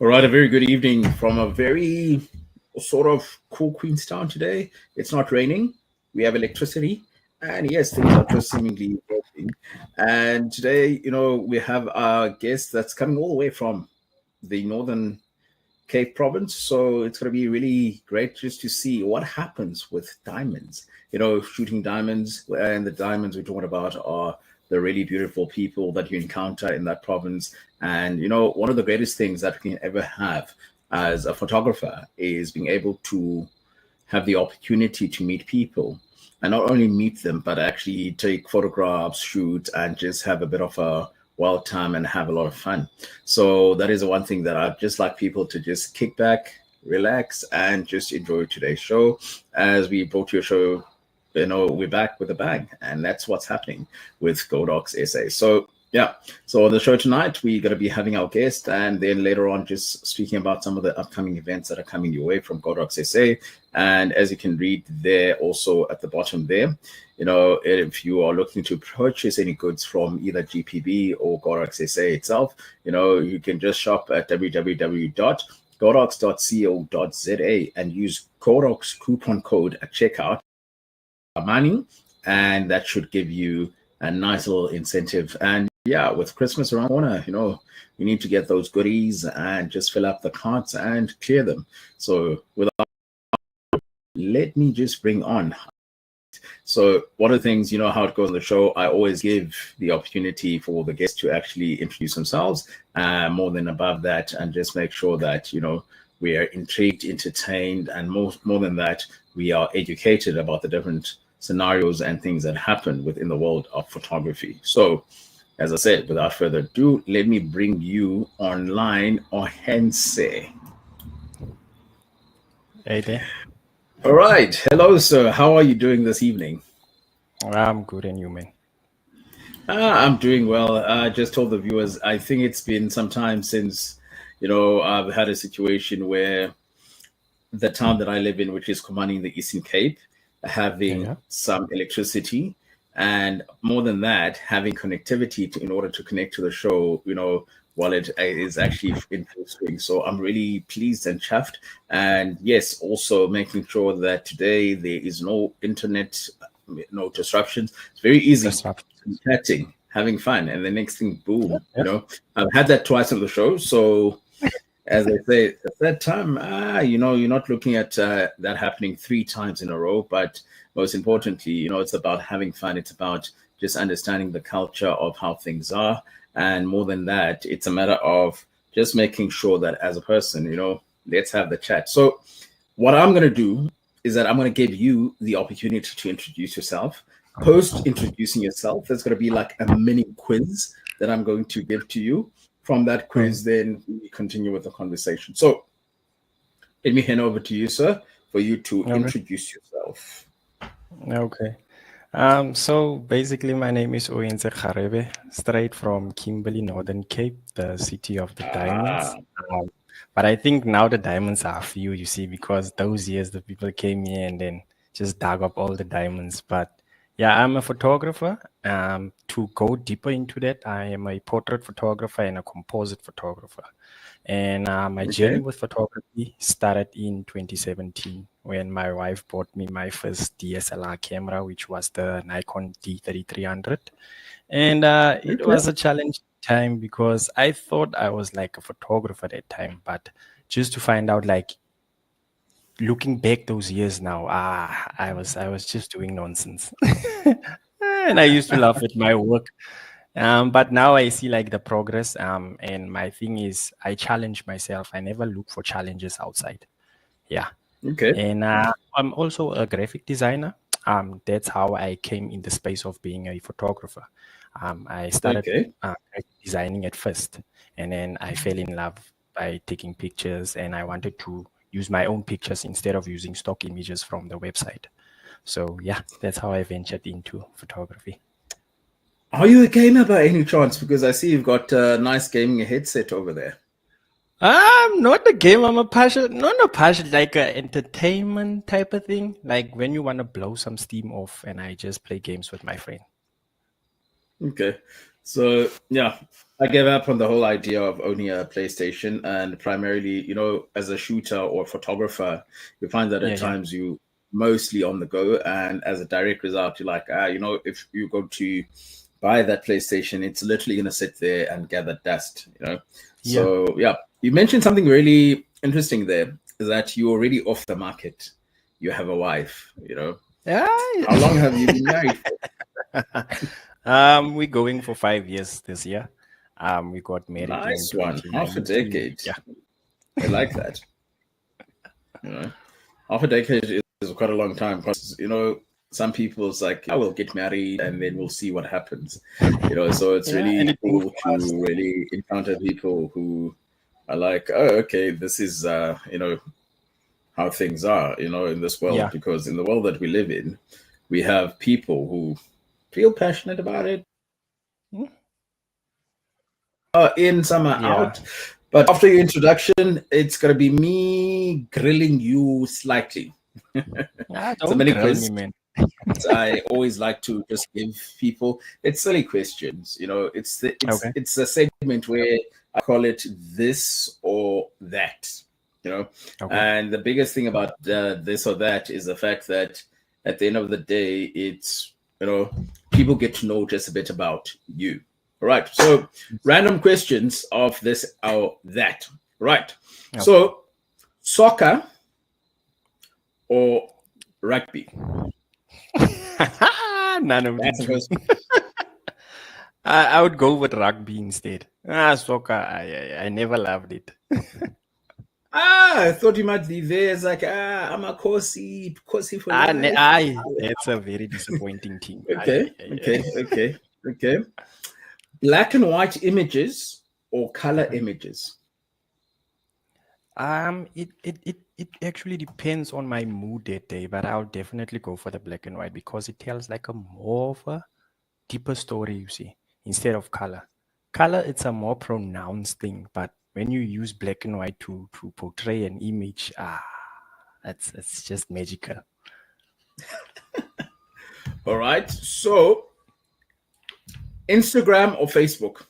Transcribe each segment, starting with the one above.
All right, a very good evening from a very sort of cool Queenstown today. It's not raining, we have electricity, and yes, things are just seemingly working. And today, we have our guest that's coming all the way from the Northern Cape province. So it's going to be really great just to see what happens with diamonds. Shooting diamonds, and the diamonds we're talking about are the really beautiful people that you encounter in that province. And one of the greatest things that we can ever have as a photographer is being able to have the opportunity to meet people and not only meet them, but actually take photographs, shoot, and just have a bit of a wild time and have a lot of fun. So that is the one thing that I'd just like people to just kick back, relax, and just enjoy today's show. As we brought you a show, we're back with a bang, and that's what's happening with GODOX SA. So yeah, so on the show tonight, we're going to be having our guest, and then later on, just speaking about some of the upcoming events that are coming your way from GODOX SA. And as you can read there, also at the bottom there, if you are looking to purchase any goods from either GPB or GODOX SA itself, you can just shop at www.godox.co.za and use GODOX coupon code at checkout, Pakamani, and that should give you a nice little incentive. And yeah, with Christmas around the corner, you need to get those goodies and just fill up the carts and clear them. So without, let me just bring on. So one of the things, how it goes on the show, I always give the opportunity for the guests to actually introduce themselves, more than above that, and just make sure that, we are intrigued, entertained, and more than that, we are educated about the different scenarios and things that happen within the world of photography. So, as I said, without further ado, let me bring you online, Ohense. Hey there. All right. Hello, sir. How are you doing this evening? I'm good, and you, man? I'm doing well. I just told the viewers, I think it's been some time since, I've had a situation where the town that I live in, which is Pakamani in the Eastern Cape, having Yeah. some electricity, and more than that, having connectivity in order to connect to the show, while it is actually in full swing. So I'm really pleased and chuffed. And yes, also making sure that today there is no internet, no disruptions. It's very easy Disruptions. chatting, having fun, and the next thing, boom. Yeah. I've had that twice on the show, so as I say, at that time, you're not looking at that happening three times in a row. But most importantly, it's about having fun. It's about just understanding the culture of how things are. And more than that, it's a matter of just making sure that as a person, let's have the chat. So what I'm going to do is that I'm going to give you the opportunity to introduce yourself. Post introducing yourself, there's going to be like a mini quiz that I'm going to give to you. From that quiz, then we continue with the conversation. So let me hand over to you, sir, for you to Okay. introduce yourself. Okay. So basically, my name is Ohense Kgarebe, straight from Kimberley, Northern Cape, the city of the diamonds. Ah, But I think now the diamonds are few, you see, because those years the people came here and then just dug up all the diamonds. But yeah, I'm a photographer. To go deeper into that, I am a portrait photographer and a composite photographer. And my journey okay. with photography started in 2017 when my wife bought me my first DSLR camera, which was the Nikon D3300. And it Okay. was a challenging time because I thought I was like a photographer at that time, but just to find out, like looking back those years now, I was just doing nonsense. And I used to laugh at my work. But now I see like the progress. And my thing is I challenge myself. I never look for challenges outside. Yeah. Okay. And I'm also a graphic designer. That's how I came in the space of being a photographer. I started Okay. graphic designing at first, and then I fell in love by taking pictures, and I wanted to use my own pictures instead of using stock images from the website. So yeah, that's how I ventured into photography. Are you a gamer by any chance? Because I see you've got a nice gaming headset over there. I'm not a game. I'm a passion. Not a passion, like a entertainment type of thing. Like when you want to blow some steam off, and I just play games with my friend. Okay. So yeah, I gave up on the whole idea of owning a PlayStation, and primarily, as a shooter or photographer, you find that Yeah, at yeah, times you mostly on the go, and as a direct result, you're like, if you go to buy that PlayStation, it's literally going to sit there and gather dust. yeah. So yeah, you mentioned something really interesting there, is that you're already off the market. You have a wife. Yeah. How long have you been married for? We're going for 5 years this year. We got married in Nice one. Half a 2019. decade. Yeah. I like that. You know, Half a decade is quite a long time because some people's like, I will get married and then we'll see what happens. So it's Yeah, and really it moved cool fast. to really encounter people who are like, oh, okay, this is how things are, in this world. Yeah. Because in the world that we live in, we have people who feel passionate about it, Hmm? in, some are Yeah. out. But after your introduction, it's gonna be me grilling you slightly. Ah, So don't many grill me, questions man. I always like to just give people. It's silly questions. Okay. It's a segment where I call it this or that. You know, Okay. and the biggest thing about this or that is the fact that at the end of the day, it's people get to know just a bit about you. All right. So random questions of this or that. Right. Okay. So soccer or rugby? None of the That's the two. first. I would go with rugby instead. Soccer, I never loved it. I thought you might be there. It's like, I'm a Kosi for life. That's a very disappointing team. Okay, okay, okay, okay. Black and white images or color images? It actually depends on my mood that day, but I'll definitely go for the black and white because it tells like a more of a deeper story, you see, instead of color. Color, it's a more pronounced thing, but when you use black and white to portray an image, it's just magical. All right. So, Instagram or Facebook?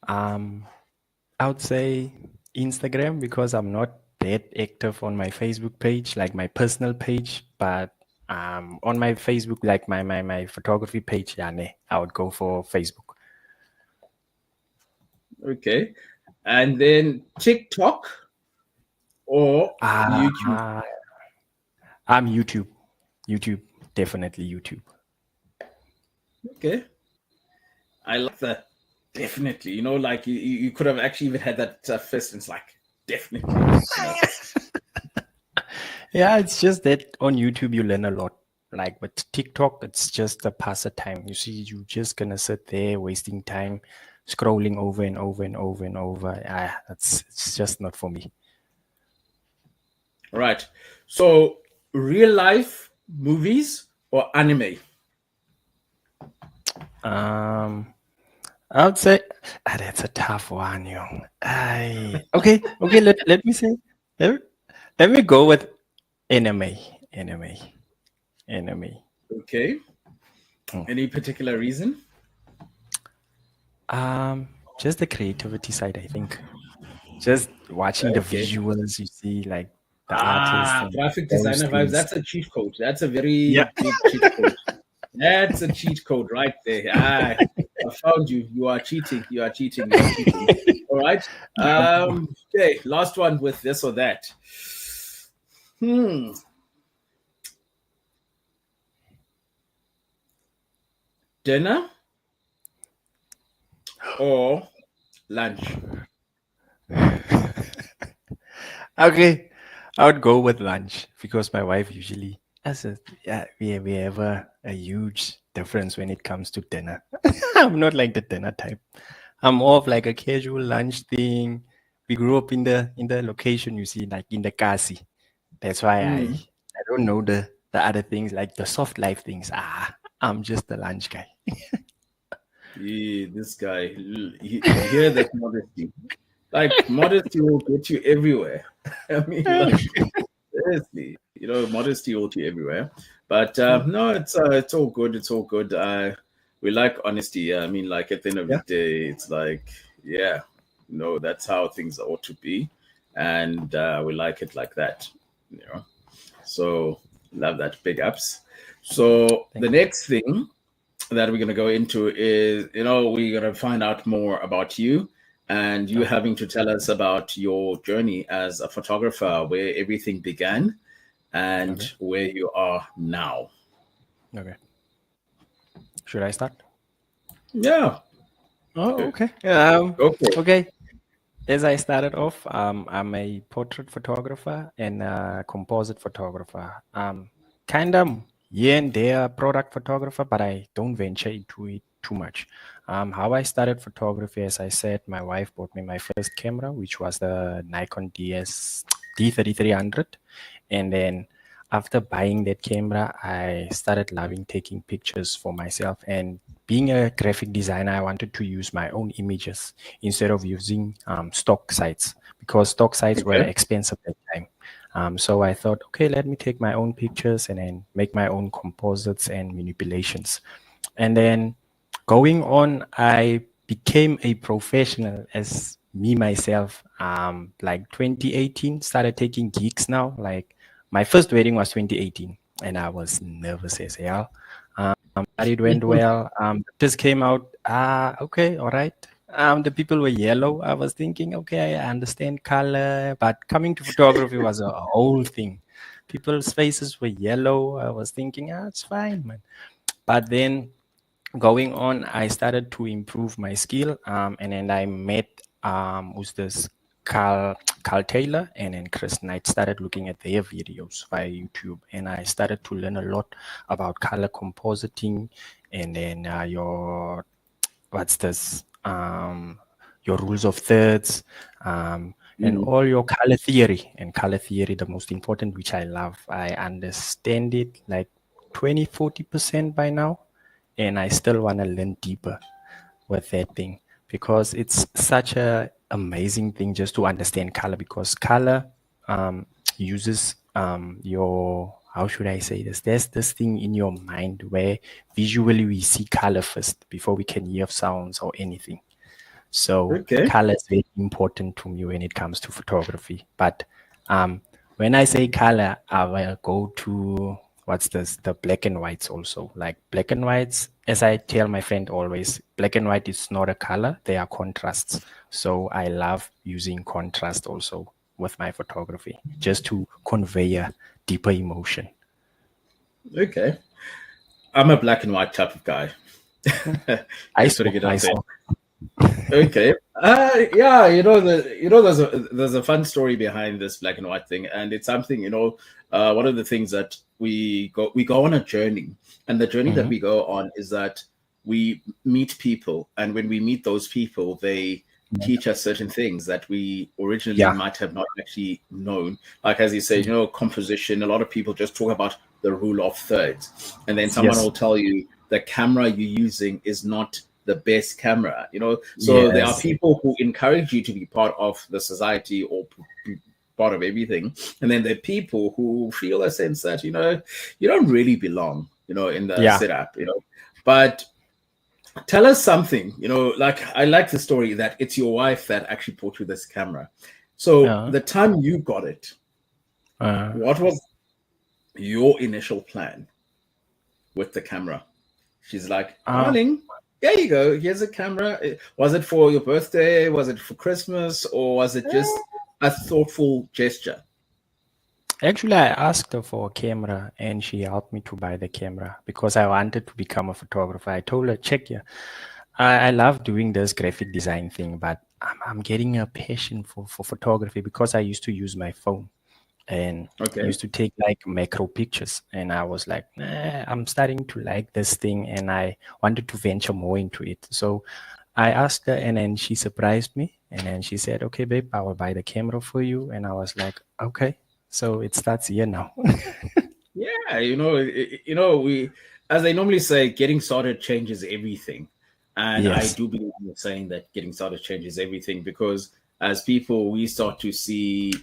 I would say Instagram because I'm not that active on my Facebook page, like my personal page, but on my Facebook, like my photography page, I would go for Facebook. Okay. And then TikTok or YouTube? Uh, I'm YouTube. YouTube, definitely YouTube. Okay. I like that. Definitely. Like you could have actually even had that first. It's like, definitely. Yeah, it's just that on YouTube you learn a lot. Like with TikTok, it's just a pastime. You see, you just gonna sit there wasting time, scrolling over and over and over and over. It's just not for me. Right. So, real life movies or anime? Um, I would say that's a tough one, young. Okay. Let me say. Let, let me go with anime, anime, anime. Okay. Hmm. Any particular reason? Just the creativity side, I think. Just watching the Okay. visuals, you see, like the artists and Graphic those designer vibes. things. That's a cheat code. That's a Yeah. very big cheat code. That's a cheat code right there. I found you. You are cheating. You are cheating. You are cheating. All right. Okay. Last one with this or that. Hmm. Dinner or lunch? Okay, I would go with lunch because my wife usually has we have a huge difference when it comes to dinner. I'm not like the dinner type. I'm more of like a casual lunch thing. We grew up in the location you see, like in the Kasi. That's why Hmm. I don't know the other things like the soft life things. I'm just the lunch guy. Yeah, this guy. You hear that modesty? Like modesty will get you everywhere. I mean, like seriously, modesty will get you everywhere. But no, it's all good. It's all good. we like honesty. Yeah. I mean, like at the end of the Yeah. day, it's like, yeah, no, that's how things ought to be, and we like it like that. You know, so love that. Big ups. So Thank the next thing that we're going to go into is, we're going to find out more about you and you. you having to tell us about your journey as a photographer, where everything began and Okay. where you are now. Okay. Should I start? Yeah. Oh, Good. okay. Go for it. Okay. As I started off, I'm a portrait photographer and a composite photographer. Kind of here and there product photographer, but I don't venture into it too much. How I started photography, as I said, my wife bought me my first camera, which was the Nikon D3300, and then after buying that camera, I started loving taking pictures for myself. And being a graphic designer, I wanted to use my own images instead of using stock sites, because stock sites were Okay. expensive at the time. So I thought, okay, let me take my own pictures and then make my own composites and manipulations. And then going on, I became a professional as me myself. Like 2018, started taking gigs now. Like my first wedding was 2018, and I was nervous as hell. But it went well. Just came out. Okay, all right. The people were yellow. I was thinking, okay, I understand color, but coming to photography was a whole thing. People's faces were yellow. I was thinking, it's fine, man. But then going on, I started to improve my skill, and then I met who's this Carl Taylor and then Chris Knight. Started looking at their videos via YouTube, and I started to learn a lot about color compositing, and then your what's this your rules of thirds, and Mm. all your color theory. And color theory, the most important, which I love. I understand it like 20-40% by now, and I still want to learn deeper with that thing, because it's such a amazing thing just to understand color, because color uses your, how should I say this, there's this thing in your mind where visually we see color first before we can hear sounds or anything. So Okay. color is very important to me when it comes to photography. But when I say color, I will go to what's this, the black and whites also. Like black and whites, as I tell my friend always, black and white is not a color, they are contrasts. So I love using contrast also with my photography, just to convey a deeper emotion. Okay. I'm a black and white type of guy. I Just saw, putting it I out there. saw. Okay. Yeah, there's a fun story behind this black and white thing, and it's something, one of the things that we go on a journey, and the journey that Mhm. we go on is that we meet people, and when we meet those people, they teach us certain things that we originally Yeah. might have not actually known. Like as you said, composition. A lot of people just talk about the rule of thirds, and then someone Yes. will tell you the camera you're using is not the best camera, so there are Yes. people who encourage you to be part of the society or be part of everything, and then there are people who feel a sense that you don't really belong in the Yeah. setup. But tell us something, like I like the story that it's your wife that actually bought you this camera. So Uh, the time you got it, uh, what was your initial plan with the camera? She's like, uh, darling, there you go. Here's a camera. Was it for your birthday? Was it for Christmas? Or was it just a thoughtful gesture? Actually, I asked her for a camera and she helped me to buy the camera because I wanted to become a photographer. I told her, check here. I love doing this graphic design thing, but I'm getting a passion for photography because I used to use my phone and Okay. used to take like macro pictures. And I was like, I'm starting to like this thing and I wanted to venture more into it. So I asked her and then she surprised me. And then she said, okay, babe, I will buy the camera for you. And I was like, okay. So it starts here now. Yeah, we, as I normally say, getting started changes everything. And I Yes. do believe in saying that getting started changes everything because as people, we start to see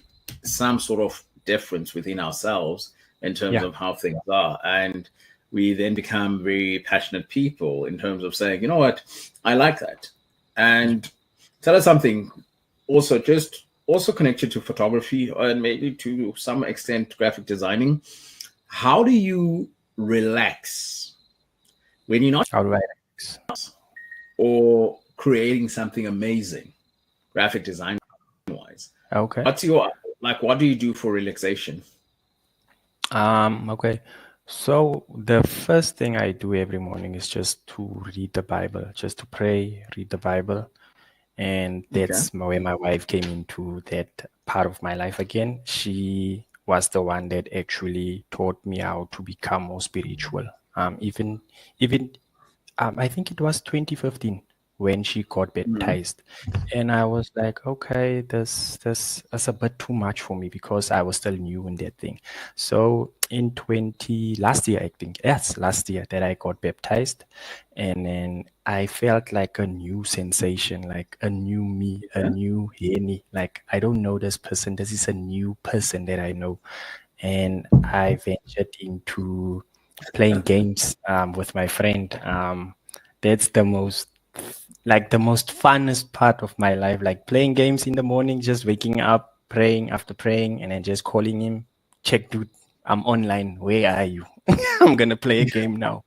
some sort of difference within ourselves in terms Yeah. of how things are. And we then become very passionate people in terms of saying, you know what, I like that. And tell us something also, just also connected to photography and maybe to some extent graphic designing. How do you relax when you're not How do I? or creating something amazing graphic design wise? Okay. What's your, like, what do you do for relaxation? Okay. So the first thing I do every morning is just to read the Bible, just to pray, read the Bible. And Okay. that's where my wife came into that part of my life again. She was the one that actually taught me how to become more spiritual. Even I think it was 2015 when she got Mm, baptized, and I was like, okay, this is a bit too much for me because I was still new in that thing. So in 20 last year, I think, yes, last year that I got baptized, and then I felt like a new sensation, like a new me, a okay. new Henny. Like I don't know this person. This is a new person that I know, and I ventured into playing games with my friend. That's the most funnest part of my life. Like playing games in the morning, just waking up, praying after praying, and then just calling him, check, dude, I'm online. Where are you? I'm gonna play a game now.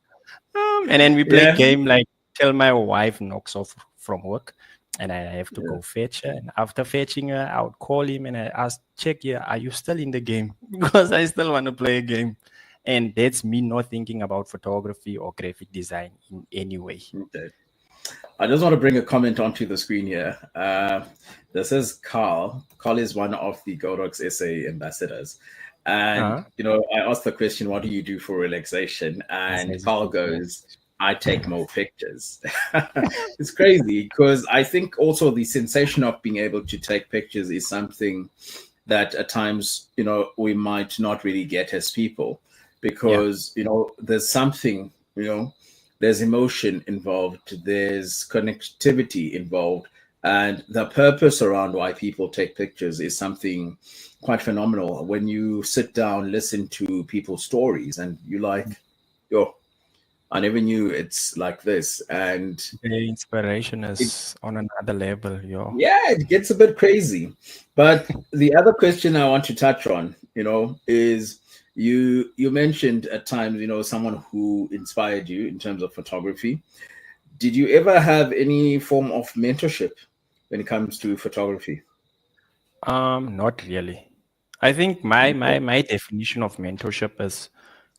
And then we play Yeah. game like till my wife knocks off from work and I have to Yeah. go fetch her. And after fetching her, I would call him and I ask, check here, are you still in the game? Because I still want to play a game. And that's me not thinking about photography or graphic design in any way. Okay. I just want to bring a comment onto the screen here. This is Carl. Carl is one of the GODOX SA ambassadors. And, Uh-huh. you know, I asked the question, what do you do for relaxation? That's And as Carl it is. goes, I take more pictures. It's crazy because I think also the sensation of being able to take pictures is something that at times, you know, we might not really get as people Yeah. because, you know, there's something, you know, there's emotion involved, there's connectivity involved, and the purpose around why people take pictures is something quite phenomenal. When you sit down, listen to people's stories, and you like, yo, I never knew it's like this. And The inspiration it, is on another level, yo. yeah, it gets a bit crazy. But the other question I want to touch on, you know, is you mentioned at times, you know, someone who inspired you in terms of photography. Did you ever have any form of mentorship when it comes to photography? Not really. I think my Okay. my my definition of mentorship is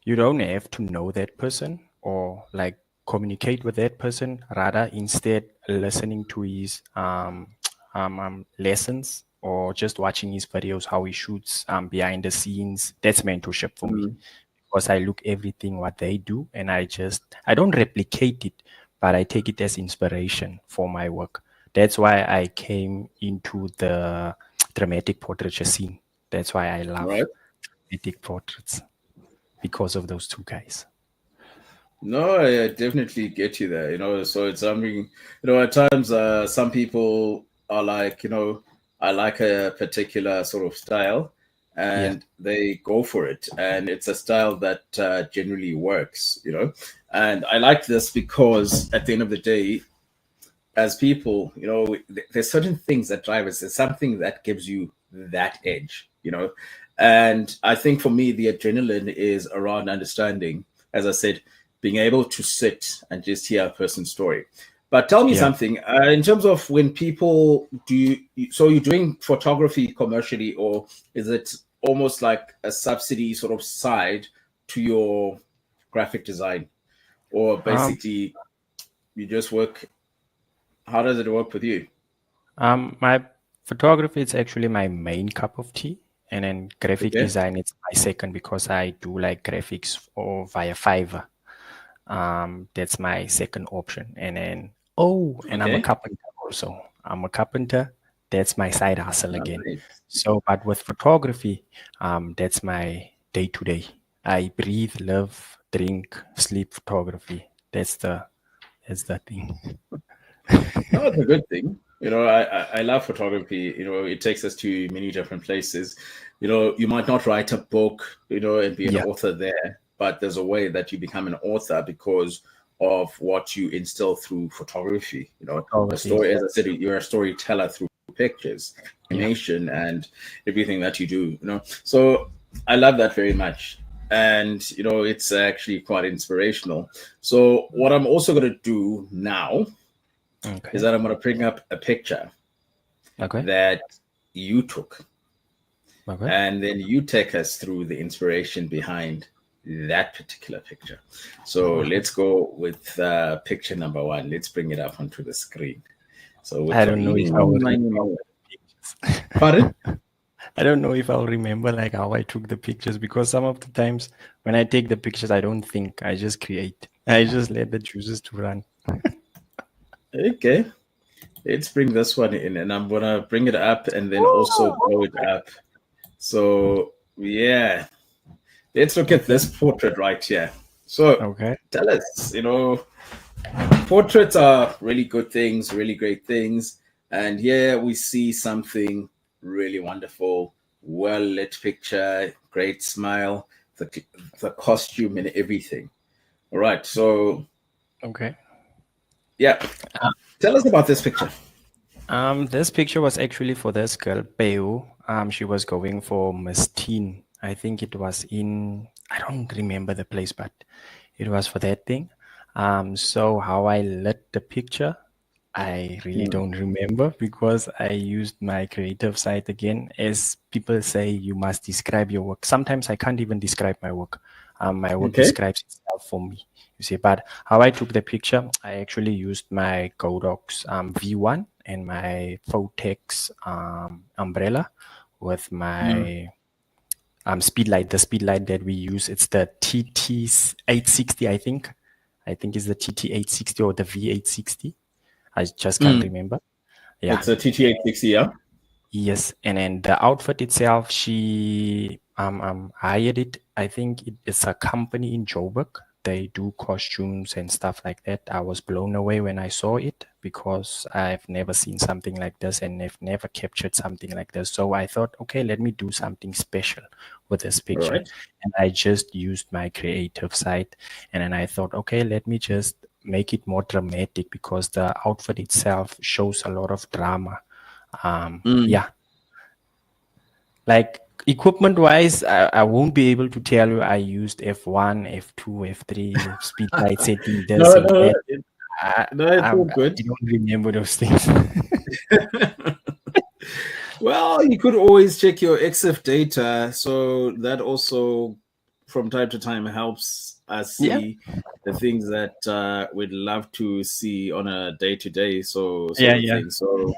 you don't have to know that person or like communicate with that person. Rather, instead listening to his lessons or just watching his videos, how he shoots behind the scenes. That's mentorship for me Mm, because I look everything what they do and I don't replicate it, but I take it as inspiration for my work. That's why I came into the dramatic portraiture scene. That's why I right. love dramatic portraits because of those two guys. No, I definitely get you there. You know, so it's something. You know, at times, some people are like, you know, I like a particular sort of style, Yeah. and they go for it, and it's a style that generally works. You know, and I like this because at the end of the day, as people, you know, there's certain things that drive us. There's something that gives you that edge, you know. And I think for me, the adrenaline is around understanding, as I said, being able to sit and just hear a person's story. But tell me Yeah. something in terms of when people do, so you're doing photography commercially, or is it almost like a subsidy sort of side to your graphic design? Or Um, basically, you just work, how does it work with you? my photography is actually my main cup of tea, and then graphic Okay. design it's my second because I do like graphics or via Fiverr. That's my second option. And then, oh, and I'm a Okay. carpenter also. I'm a carpenter. That's my side hustle All again. right. So, but with photography, that's my day to day. I breathe, live, drink, sleep photography. That's the thing. No, it's a good thing. You know, I love photography. You know, it takes us to many different places. You know, you might not write a book, you know, and be an Yeah. author there, but there's a way that you become an author because of what you instill through photography. You know, a story, as I said, you're a storyteller through pictures, animation, and everything that you do. You know, so I love that very much. And you know, it's actually quite inspirational. So what I'm also going to do now is that I'm going to bring up a picture that you took, and then you take us through the inspiration behind that particular picture. So let's go with picture number one. Let's bring it up onto the screen. So I don't know if I will remember pictures. Pardon? I don't know if I'll remember like how I took the pictures, because some of the times when I take the pictures, I don't think. I just create. I just let the juices to run. Okay. Let's bring this one in, and I'm gonna bring it up and then also blow it up. So yeah, let's look at this portrait right here. So tell us, you know, portraits are really good things, really great things. And here we see something really wonderful, well lit picture, great smile, the costume and everything. All right. So, yeah. Tell us about this picture. This picture was actually for this girl, Peu. She was going for Miss Teen. I think it was in, I don't remember the place, but it was for that thing. So how I lit the picture, I really don't remember, because I used my creative side again. As people say, you must describe your work. Sometimes I can't even describe my work. My work describes itself for me, you see. But how I took the picture, I actually used my GODOX V1 and my Photex umbrella with my speedlight. The speedlight that we use, it's the TT860, I think. I think it's the TT860 or the V860. I just can't remember. Yeah, it's a TT860, yeah. Yes, and then the outfit itself, she hired it. I think it's a company in Joburg. They do costumes and stuff like that. I was blown away when I saw it, because I've never seen something like this, and I've never captured something like this. So I thought, okay, let me do something special with this picture. And I just used my creative side. And then I thought, okay, let me just make it more dramatic, because the outfit itself shows a lot of drama. Yeah, like equipment wise, I won't be able to tell you I used F1, F2, F3 speed light setting this and that. It's all good. I don't remember those things. Well, you could always check your EXIF data, so that also from time to time helps us see the things that we'd love to see on a day-to-day thing. So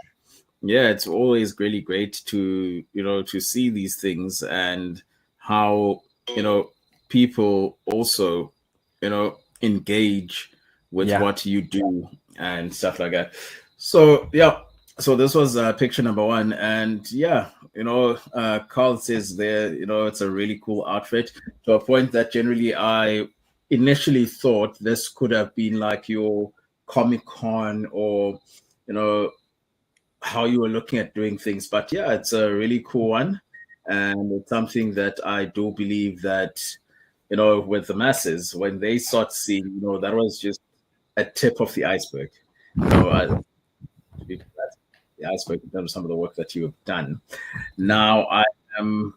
yeah, it's always really great to, you know, to see these things, and how, you know, people also, you know, engage with what you do and stuff like that. So yeah, so this was picture number one, and yeah, you know, Carl says there, you know, it's a really cool outfit, to a point that generally I initially thought this could have been like your Comic-Con, or, you know, how you were looking at doing things. But yeah, it's a really cool one, and it's something that I do believe that, you know, with the masses, when they start seeing, you know, that was just a tip of the iceberg. You know, the iceberg in terms of some of the work that you have done. Now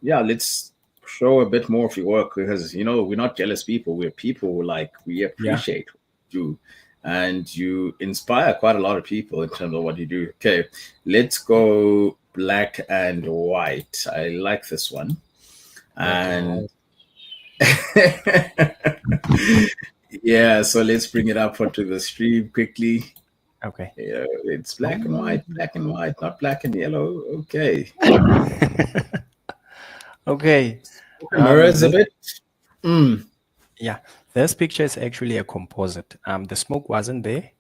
let's show a bit more of your work, because, you know, we're not jealous people. We're people, like, we appreciate what you do, and you inspire quite a lot of people in terms of what you do. Okay, let's go black and white. I like this one. And yeah, so let's bring it up onto the stream quickly. Okay. Yeah, it's black and white, not black and yellow. Okay. Okay. Mirrors a bit. Yeah, this picture is actually a composite. The smoke wasn't there.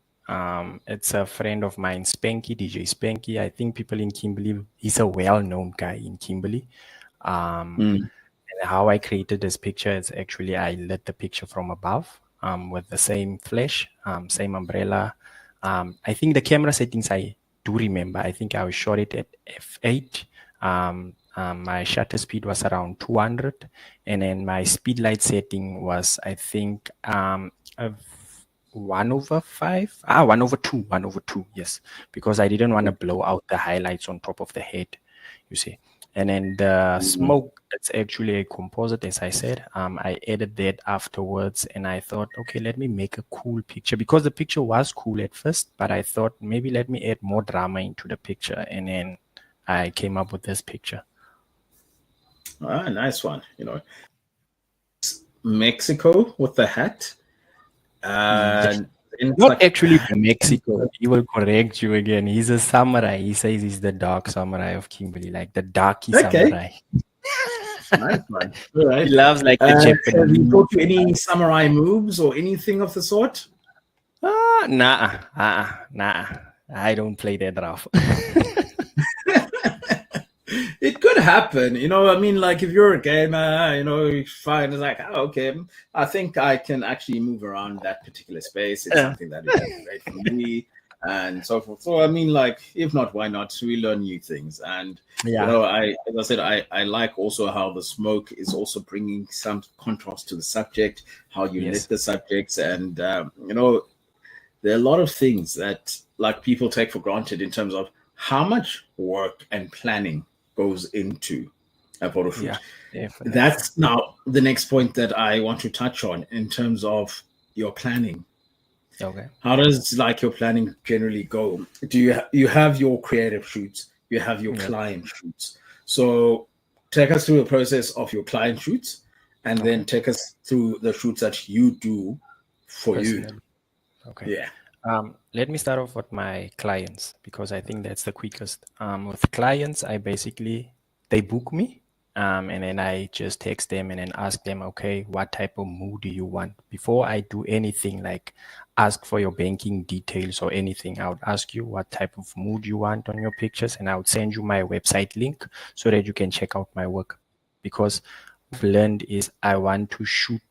It's a friend of mine, Spanky, DJ Spanky. I think people in Kimberley, he's a well-known guy in Kimberley. And how I created this picture is actually I lit the picture from above with the same flash, same umbrella. I think the camera settings I do remember. I think I shot it at f8. My shutter speed was around 200, and then my speed light setting was, I think, 1/5. 1/2, 1/2. Yes, because I didn't want to blow out the highlights on top of the head, you see. And then the Mhm. smoke, it's actually a composite, as I said. I added that afterwards, and I thought, okay, let me make a cool picture, because the picture was cool at first, but I thought maybe let me add more drama into the picture, and then I came up with this picture. Nice one. Mexico with the hat. Yes. And then it's Not like, actually Mexico. He will correct you again. He's a samurai. He says he's the dark samurai of Kimberley, like the darky okay, samurai. nice one. All He right. loves like the Have he Japanese. taught you any samurai moves or anything of the sort? Nah. I don't play that rough. It could happen, I mean, like if you're a gamer, you find it's like, oh, okay, I think I can actually move around that particular space. It's Yeah. something that is great for me, and so forth. So I mean, like, if not, why not? We learn new things, and Yeah. as I said, I like also how the smoke is also bringing some contrast to the subject, how you Yes. lit the subjects, and there are a lot of things that like people take for granted in terms of how much work and planning goes into a photo Yeah. shoot. Definitely. That's now the next point that I want to touch on in terms of your planning. Okay. How does like your planning generally go? Do you have your creative shoots? You have your Yes. client shoots. So take us through the process of your client shoots, and then Okay. take us through the shoots that you do for you. Personally. Okay. Yeah. Let me start off with my clients, because I think that's the quickest. With clients, they book me, and then I just text them and then ask them, okay, what type of mood do you want? Before I do anything like ask for your banking details or anything, I would ask you what type of mood you want on your pictures, and I would send you my website link so that you can check out my work. Because blend is I want to shoot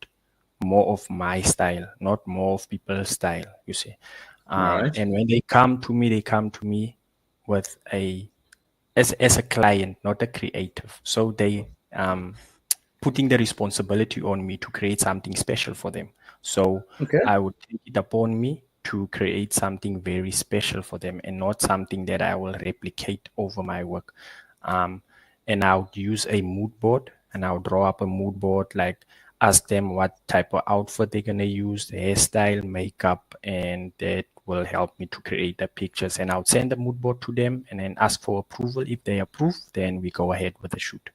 more of my style, not more of people's style, you see. All right. And when they come to me with as a client, not a creative. So they putting the responsibility on me to create something special for them. So Okay. I would take it upon me to create something very special for them, and not something that I will replicate over my work. Um, and I would use a mood board, and I'll draw up a mood board, like ask them what type of outfit they're gonna use, the hairstyle, makeup, and that will help me to create the pictures. And I'll send the mood board to them and then ask for approval. If they approve, then we go ahead with the shoot.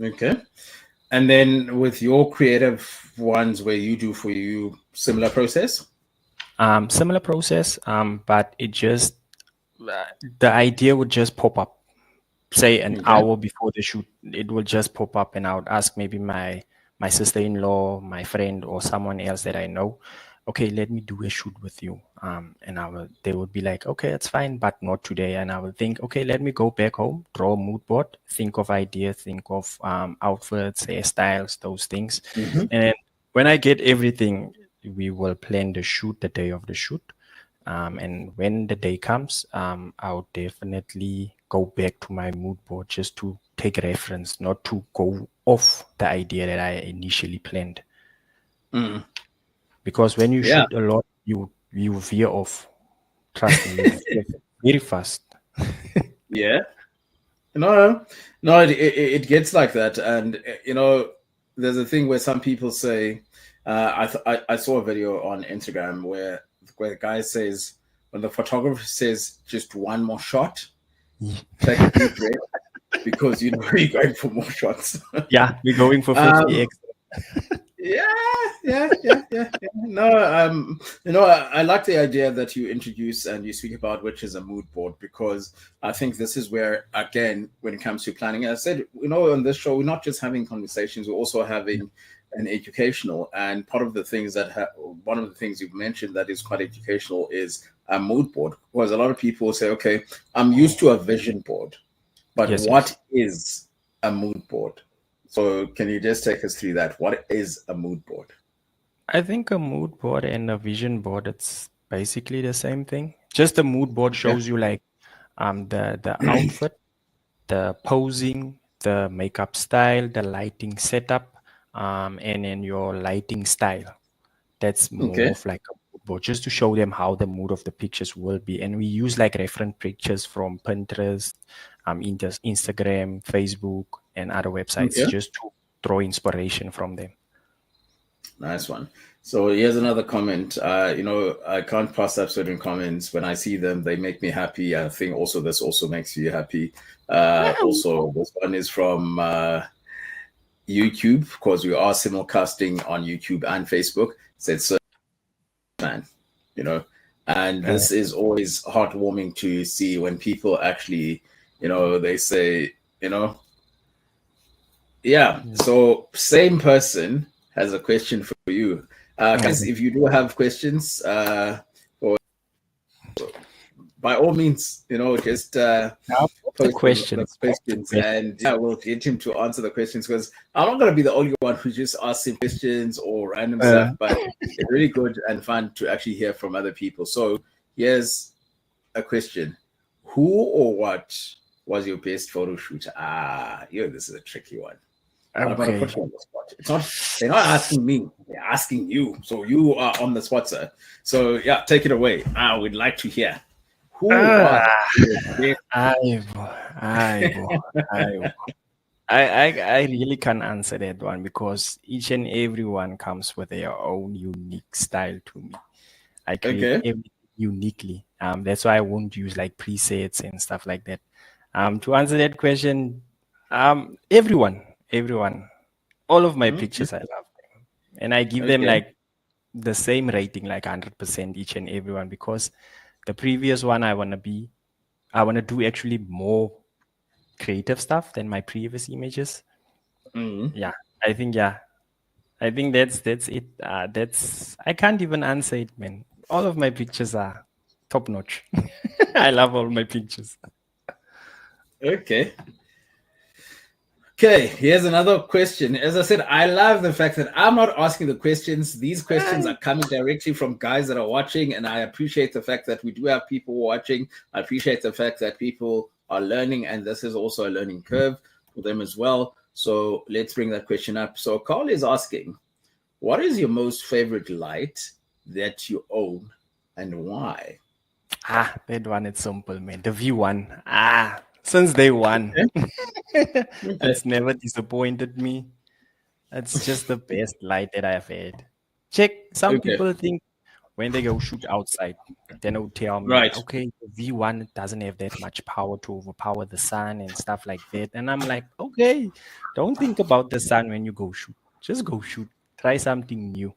Okay. And then with your creative ones where you do for you, similar process? Similar process, but it just the idea would just pop up, say an Okay. hour before the shoot. It will just pop up, and I would ask maybe my sister-in-law, my friend, or someone else that I know, okay, let me do a shoot with you. And they would be like, okay, it's fine, but not today. And I will think, okay, let me go back home, draw a mood board, think of ideas, think of outfits, hairstyles, those things. Mm-hmm. And then when I get everything, we will plan the shoot, the day of the shoot. And when the day comes, I'll definitely go back to my mood board just to take reference, not to go off the idea that I initially planned. Mm. Because when you Yeah. shoot a lot, you veer off. Trust me, you veer very fast. Yeah. No, it gets like that. And, there's a thing where some people say, I saw a video on Instagram where the guy says, when the photographer says just one more shot, take a deep breath because you know you're going for more shots. Yeah, we're going for um, 50x. yeah. No, I like the idea that you introduce and you speak about, which is a mood board, because I think this is where, again, when it comes to planning, as I said, on this show, we're not just having conversations, we're also having an educational. And part of the things one of the things you've mentioned that is quite educational is a mood board, because a lot of people say, okay, I'm used to a vision board, but Yes. what is a mood board? So can you just take us through that? What is a mood board? I think a mood board and a vision board, it's basically the same thing. Just the mood board Okay. shows you like the outfit, the posing, the makeup style, the lighting setup, and then your lighting style. That's more Okay. of like a mood board, just to show them how the mood of the pictures will be. And we use like reference pictures from Pinterest, Instagram, Facebook, and other websites Okay. just to draw inspiration from them. Nice one. So here's another comment. I can't pass up certain comments. When I see them, they make me happy. I think also this also makes you happy. Also, this one is from YouTube, because we are simulcasting on YouTube and Facebook. Said so, man, you know, and Uh, this is always heartwarming to see when people actually, they say, yeah. So same person has a question for you. Guys, if you do have questions, or by all means, just now, the post the questions. questions, and yeah, we'll get him to answer the questions, because I'm not going to be the only one who just asks him questions or random stuff, but it's really good and fun to actually hear from other people. So here's a question: who or what was your best photo shoot? This is a tricky one. But I'm going to Okay. put you on the spot. It's not. They're not asking me. They're asking you. So you are on the spot, sir. So yeah, take it away. We'd like to hear who was Ah, your best. Aibo, Aibo, Aibo. I really can't answer that one because each and every one comes with their own unique style to me. I create Okay. everything uniquely. That's why I won't use like presets and stuff like that. To answer that question, everyone, all of my Okay. pictures I love them, and I give them Okay. like the same rating, like 100% each and everyone, because the previous one I wanna do actually more creative stuff than my previous images. Mm. Yeah, I think yeah, I think that's it. That's I can't even answer it, man. All of my pictures are top notch. I love all my pictures. Okay. Okay, here's another question. As I said, I love the fact that I'm not asking the questions. These questions are coming directly from guys that are watching, and I appreciate the fact that we do have people watching. I appreciate the fact that people are learning, and this is also a learning curve for them as well. So let's bring that question up. So Carl is asking, what is your most favorite light that you own and why? That one is simple, man. The V1. Since day one, Okay. Okay. it's never disappointed me. It's just the best light that I've had. Check. Some Okay. people think when they go shoot outside, then they'll tell me, Right. okay, the V1 doesn't have that much power to overpower the sun and stuff like that. And I'm like, okay, don't think about the sun when you go shoot. Just go shoot. Try something new.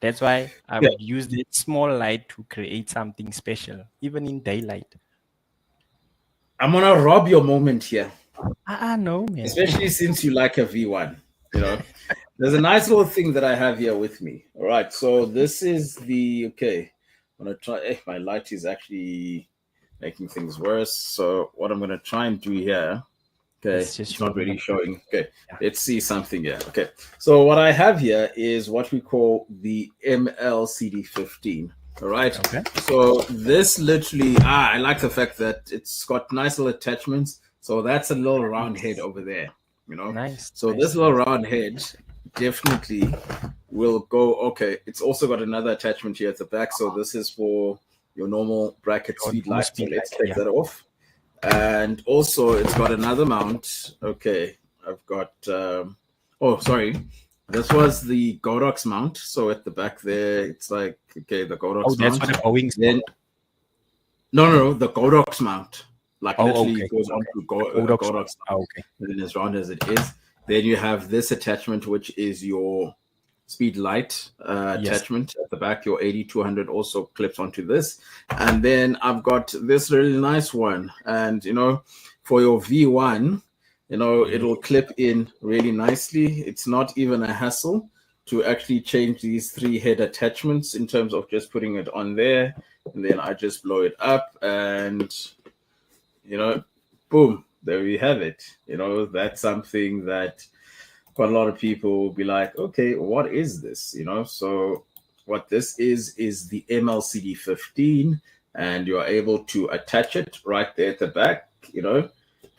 That's why I Yeah. would use that small light to create something special, even in daylight. I'm gonna rob your moment here, No, man. especially since you like a V1. You know, there's a nice little thing that I have here with me. All right, so this is the okay. I'm gonna try. My light is actually making things worse. So what I'm gonna try and do here. Okay, It's just it's not using really the showing. Okay, yeah. let's see something here. Okay, so what I have here is what we call the MLCD15. All right. Okay. So this literally, I like the fact that it's got nice little attachments. So that's a little round head Nice, over there, you know. nice, So this nice, little nice. round head definitely will go. Okay, it's also got another attachment here at the back. So this is for your normal bracket Your speed normal light. So speed let's light. take Yeah. that off. And also it's got another mount. Okay, I've got oh sorry, this was the GODOX mount. So at the back there it's like, okay, the Oh, GODOX that's mount. what the Boeing's Then about. no, the GODOX mount, like Oh, literally okay. goes Okay. onto The GODOX one. GODOX Oh, mount, okay. and then as round as it is. Then you have this attachment, which is your speed light Yes. attachment at the back. Your 8200 also clips onto this, and then I've got this really nice one, and for your V1, Yeah. it'll clip in really nicely. It's not even a hassle to actually change these three head attachments in terms of just putting it on there, and then I just blow it up, and boom, there we have it. That's something that quite a lot of people will be like, okay, what is this? So what this is the MLCD 15, and you're able to attach it right there at the back,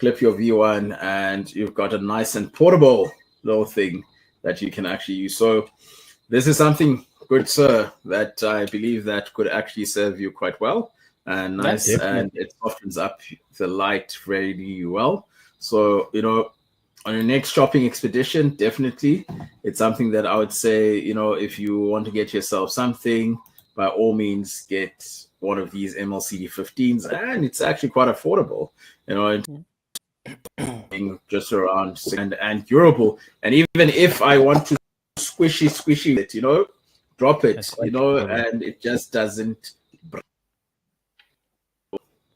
clip your V1, and you've got a nice and portable little thing that you can actually use. So this is something, good sir, that I believe that could actually serve you quite well and Yeah, nice, and definitely. it softens up the light very well. So, on your next shopping expedition, definitely, it's something that I would say, if you want to get yourself something, by all means, get one of these MLCD 15s, and it's actually quite affordable, just around and durable. And even if I want to squishy it, drop That's it, quite durable. and it just doesn't.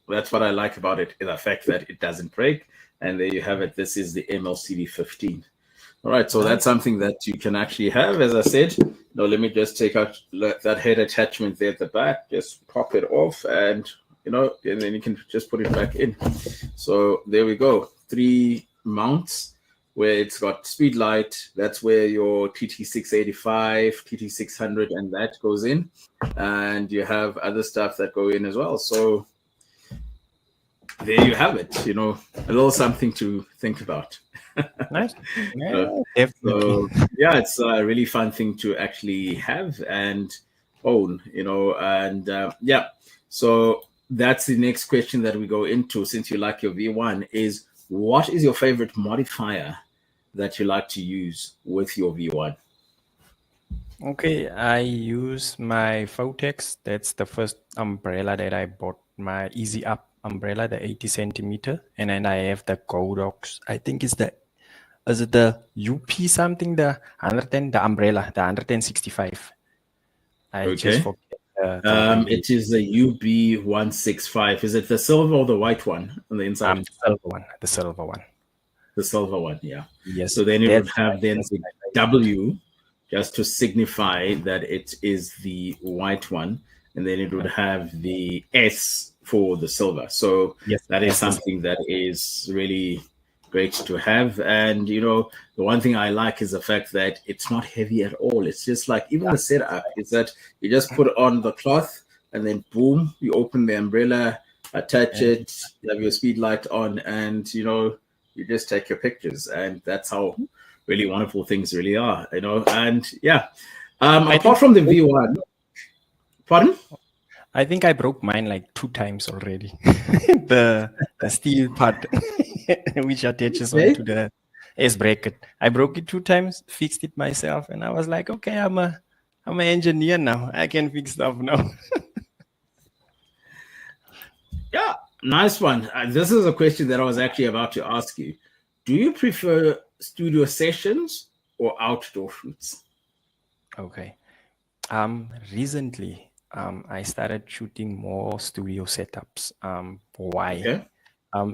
That's what I like about it, the fact that it doesn't break. And there you have it. This is the MLCD 15. All right, so Nice. that's something that you can actually have. As I said, now let me just take out that head attachment there at the back, just pop it off, and and then you can just put it back in. So there we go. 3 mounts where it's got speed light. That's where your TT685, TT600, and that goes in, and you have other stuff that go in as well. So there you have it. A little something to think about. Nice. Yeah, So definitely. yeah, it's a really fun thing to actually have and own, and yeah. So that's the next question that we go into. Since you like your V1, is what is your favorite modifier that you like to use with your V1? Okay, I use my Photex. That's the first umbrella that I bought, my Easy Up umbrella, the 80 centimeter. And then I have the GODOX. I think it's is it the UP something, the 110, the umbrella, the 165. I just Okay. forget the relay. It is the UB165. Is it the silver or the white one on the inside? The silver one. The silver one, yeah. Yes, So then it would have then that's the my favorite. W just to signify that it is the white one, and then it would have the S for the silver. So Yes, that is that's the something that is really great to have. And the one thing I like is the fact that it's not heavy at all. It's just like even the setup is that you just put on the cloth and then boom, you open the umbrella, attach and it, you have your speed light on, and you just take your pictures, and that's how really wonderful things really are, and yeah. I Apart think from the V1, pardon? I think I broke mine like 2 times already. The steel part which attaches Okay. onto the S bracket. I broke it 2 times, fixed it myself, and I was like, okay, I'm an engineer now. I can fix stuff now. Yeah, nice one. This is a question that I was actually about to ask you. Do you prefer studio sessions or outdoor shoots? Okay. Recently, I started shooting more studio setups. Why? Okay.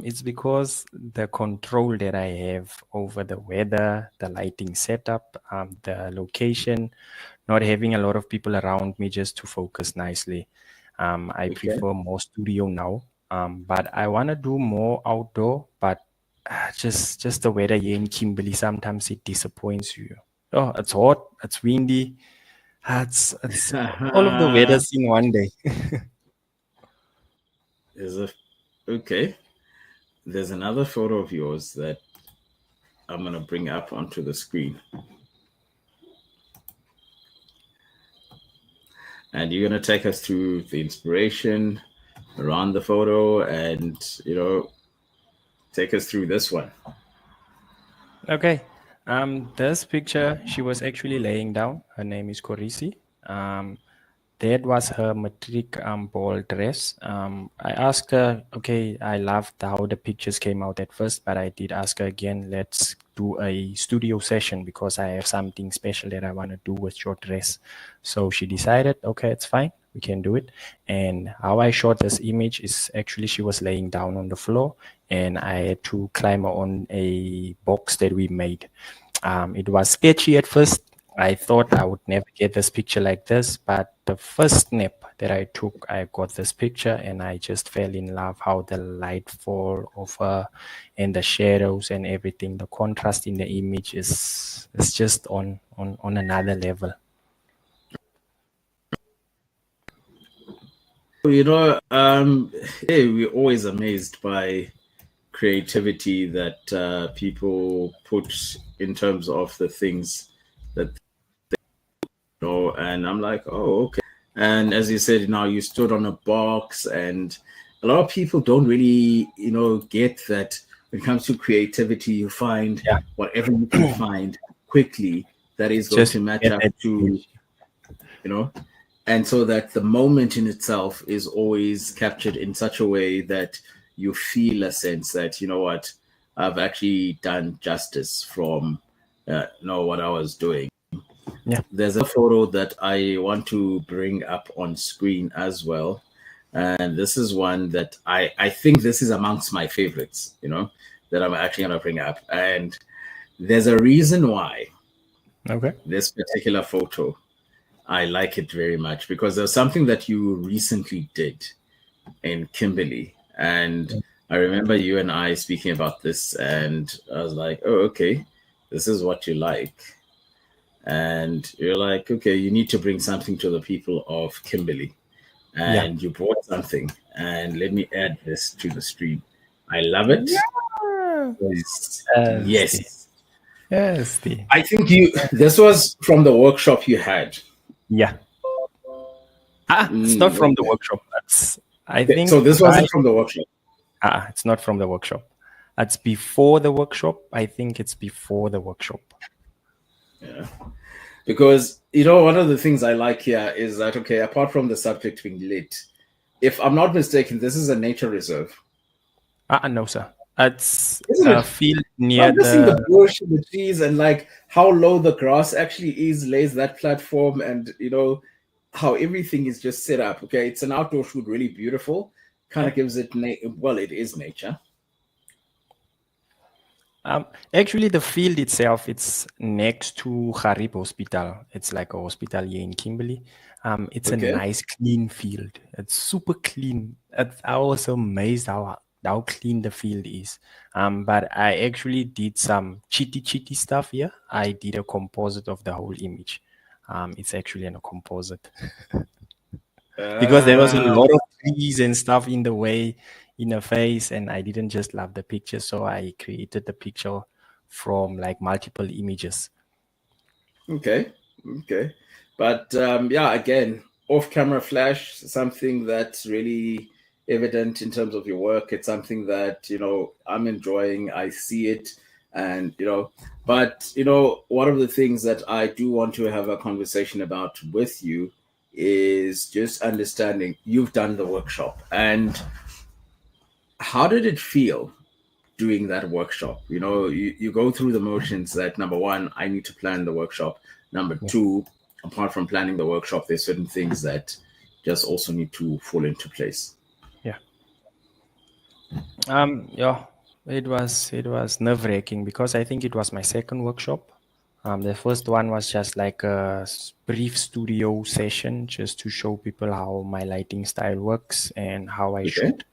It's because the control that I have over the weather, the lighting setup, the location, not having a lot of people around me just to focus nicely. I Okay. prefer more studio now. But I want to do more outdoor, but just the weather here in Kimberley, sometimes it disappoints you. Oh, it's hot, it's windy. It's all of the weathers in one day. Is a okay. There's another photo of yours that I'm gonna bring up onto the screen, and you're gonna take us through the inspiration around the photo, and take us through this one. Okay. This picture, she was actually laying down. Her name is Korisi. That was her matric ball dress. I asked her, okay, I loved how the pictures came out at first, but I did ask her again, let's do a studio session because I have something special that I want to do with your dress. So she decided, okay, it's fine, we can do it. And how I shot this image is actually she was laying down on the floor and I had to climb on a box that we made. It was sketchy at first. I thought I would never get this picture like this, but the first snap that I took, I got this picture and I just fell in love how the light fall of her and the shadows and everything. The contrast in the image is just on another level. Hey, we're always amazed by creativity that people put in terms of the things that they know. And I'm like, oh, okay. And as you said, now you stood on a box, and a lot of people don't really, get that when it comes to creativity, you find Yeah. whatever you can find quickly that is going Just to match get up that to, image. and so that the moment in itself is always captured in such a way that you feel a sense that, you know what, I've actually done justice from, what I was doing. Yeah. There's a photo that I want to bring up on screen as well. And this is one that I think this is amongst my favorites, that I'm actually going to bring up. And there's a reason why Okay. this particular photo, I like it very much, because there's something that you recently did in Kimberley. And I remember you and I speaking about this, and I was like, oh, okay, this is what you like. And you're like, okay, you need to bring something to the people of Kimberley. Yeah. And you brought something. And let me add this to the stream. I love it. Yeah. Yes. Yes. Yes. I think this was from the workshop you had. Yeah. It's not from the Okay. workshop. I Okay, think so this wasn't from the workshop. it's not from the workshop. It's before the workshop. I think it's before the workshop. Yeah. Because, one of the things I like here is that, okay, apart from the subject being lit, if I'm not mistaken, this is a nature reserve. No, sir. It's Isn't a it? field So near I'm just seeing the the. bush and the trees and like how low the grass actually is, lays that platform, and how everything is just set up. Okay, it's an outdoor shoot, really beautiful. Kind of gives it well, it is nature. Actually, the field itself, it's next to Kgarebe Hospital. It's like a hospital here in Kimberley. It's Okay. a nice, clean field. It's super clean. I was amazed how clean the field is. But I actually did some cheaty stuff here. I did a composite of the whole image. It's actually a composite because there was a lot of trees and stuff in the way, in the face, and I didn't just love the picture, so I created the picture from like multiple images. Okay. But yeah, again, off-camera flash, something that's really evident in terms of your work. It's something that I'm enjoying. I see it, and but one of the things that I do want to have a conversation about with you is just understanding you've done the workshop, and how did it feel doing that workshop? You go through the motions that, number one, I need to plan the workshop. Number two, apart from planning the workshop, there's certain things that just also need to fall into place. Yeah. Yeah, it was nerve-wracking because I think it was my second workshop. The first one was just like a brief studio session just to show people how my lighting style works and how I shoot.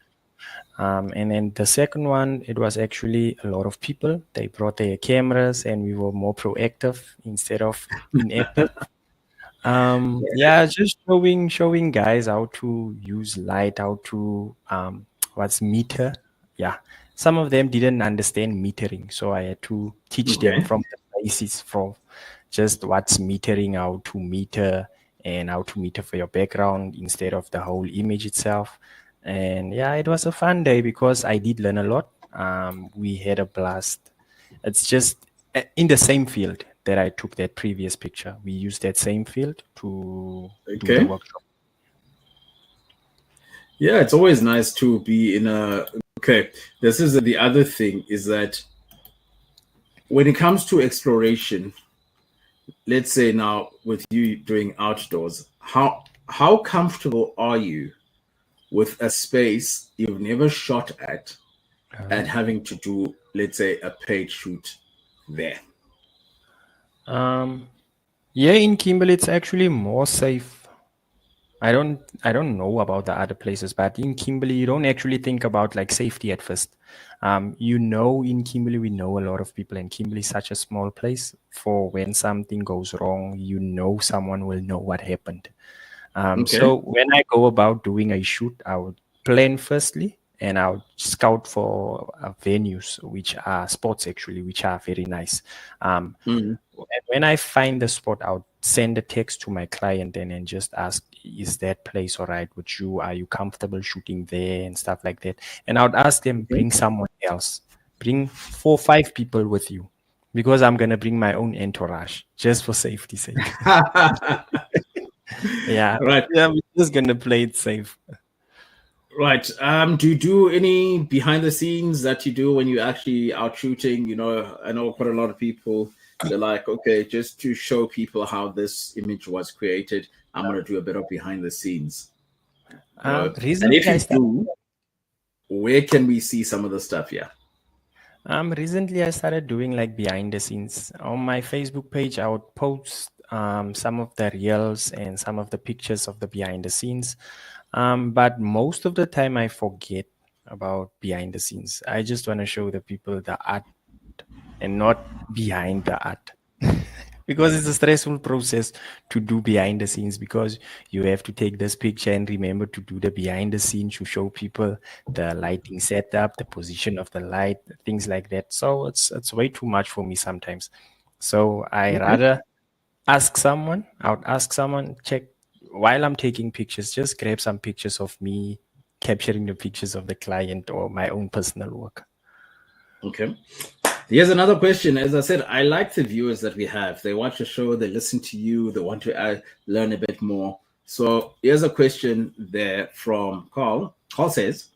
And then the second one, it was actually a lot of people. They brought their cameras and we were more proactive instead of inactive. Just showing guys how to use light, how to what's meter. Yeah. Some of them didn't understand metering, so I had to teach them from the basics, from just what's metering, how to meter and how to meter for your background instead of the whole image itself. And yeah, it was a fun day because I did learn a lot. We had a blast. It's just in the same field that I took that previous picture. We used that same field to do the workshop. Yeah, it's always nice to be in a. Okay, this is the other thing is that when it comes to exploration, let's say now with you doing outdoors, how comfortable are you with a space you've never shot at and having to do, let's say, a paid shoot there? Yeah, in Kimberley, it's actually more safe. I don't know about the other places, but in Kimberley, you don't actually think about like safety at first. In Kimberley, we know a lot of people, and Kimberley is such a small place. For when something goes wrong, someone will know what happened. So when I go about doing a shoot, I would plan firstly, and I'll scout for venues which are spots actually, which are very nice. And when I find the spot, I'll send a text to my client and just ask, is that place all right with you? Are you comfortable shooting there and stuff like that? And I would ask them, bring someone else, bring 4 or 5 people with you, because I'm gonna bring my own entourage just for safety's sake. Yeah, Right. yeah, we're just gonna play it safe. Right. Do you do any behind the scenes that you do when you actually out shooting? I know quite a lot of people, they're like, okay, just to show people how this image was created, I'm gonna do a bit of behind the scenes. And Recently if I you started. do, where can we see some of the stuff? Yeah. Recently I started doing like behind the scenes on my Facebook page. I would post some of the reels and some of the pictures of the behind the scenes. But most of the time I forget about behind the scenes. I just want to show the people the art and not behind the art. Because it's a stressful process to do behind the scenes, because you have to take this picture and remember to do the behind the scenes to show people the lighting setup, the position of the light, things like that. So it's way too much for me sometimes. So I Okay. rather I would ask someone, check while I'm taking pictures, just grab some pictures of me capturing the pictures of the client or my own personal work. Okay. Here's another question. As I said, I like the viewers that we have. They watch the show, they listen to you, they want to learn a bit more. So here's a question there from Carl. Carl says,